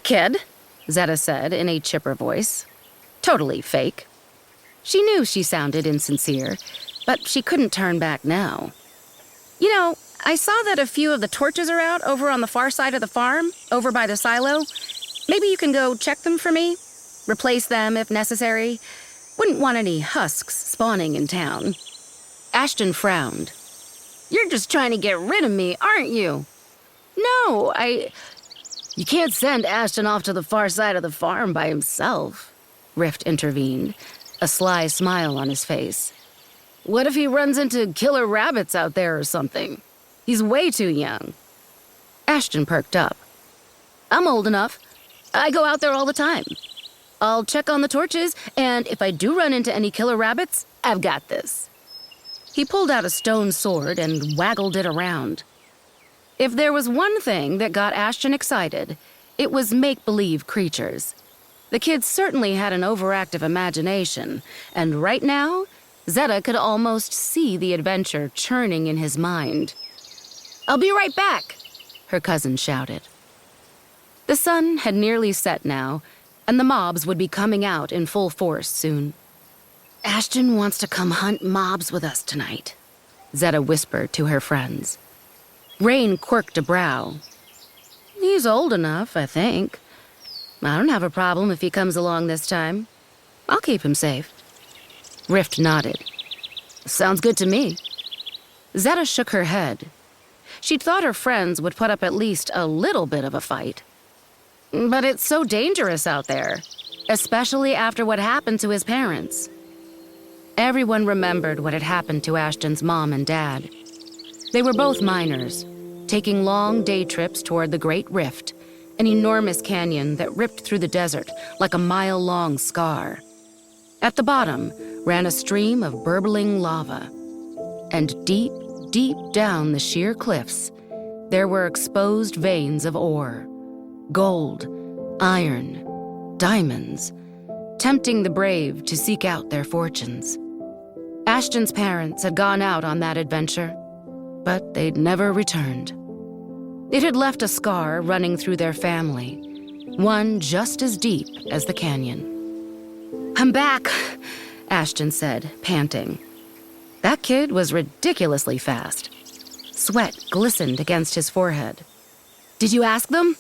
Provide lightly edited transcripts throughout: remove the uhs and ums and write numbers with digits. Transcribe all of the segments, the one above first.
kid, Zetta said in a chipper voice. Totally fake. She knew she sounded insincere, but she couldn't turn back now. You know, I saw that a few of the torches are out over on the far side of the farm, over by the silo. Maybe you can go check them for me? Replace them if necessary. Wouldn't want any husks spawning in town. Ashton frowned. You're just trying to get rid of me, aren't you? No, You can't send Ashton off to the far side of the farm by himself, Rift intervened, a sly smile on his face. What if he runs into killer rabbits out there or something? He's way too young. Ashton perked up. I'm old enough. I go out there all the time. I'll check on the torches, and if I do run into any killer rabbits, I've got this. He pulled out a stone sword and waggled it around. If there was one thing that got Ashton excited, it was make-believe creatures. The kid certainly had an overactive imagination, and right now, Zetta could almost see the adventure churning in his mind. I'll be right back, her cousin shouted. The sun had nearly set now, and the mobs would be coming out in full force soon. Ashton wants to come hunt mobs with us tonight, Zetta whispered to her friends. Rain quirked a brow. He's old enough, I think. I don't have a problem if he comes along this time. I'll keep him safe. Rift nodded. Sounds good to me. Zetta shook her head. She'd thought her friends would put up at least a little bit of a fight. But it's so dangerous out there, especially after what happened to his parents. Everyone remembered what had happened to Ashton's mom and dad. They were both miners, taking long day trips toward the Great Rift, an enormous canyon that ripped through the desert like a mile-long scar. At the bottom ran a stream of burbling lava. And deep, deep down the sheer cliffs, there were exposed veins of ore. Gold, iron, diamonds, tempting the brave to seek out their fortunes. Ashton's parents had gone out on that adventure, but they'd never returned. It had left a scar running through their family, one just as deep as the canyon. I'm back, Ashton said, panting. That kid was ridiculously fast. Sweat glistened against his forehead. Did you ask them?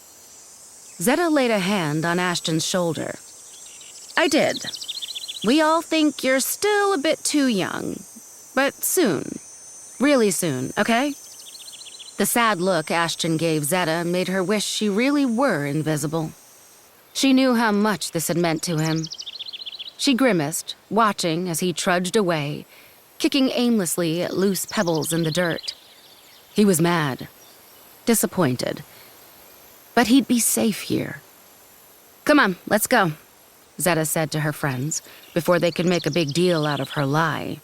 Zetta laid a hand on Ashton's shoulder. I did. We all think you're still a bit too young, but soon. Really soon, okay? The sad look Ashton gave Zetta made her wish she really were invisible. She knew how much this had meant to him. She grimaced, watching as he trudged away, kicking aimlessly at loose pebbles in the dirt. He was mad, disappointed. But he'd be safe here. Come on, let's go, Zetta said to her friends before they could make a big deal out of her lie.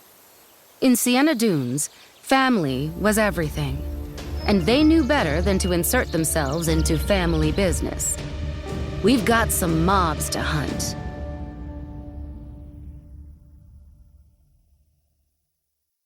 In Sienna Dunes, family was everything, and they knew better than to insert themselves into family business. We've got some mobs to hunt,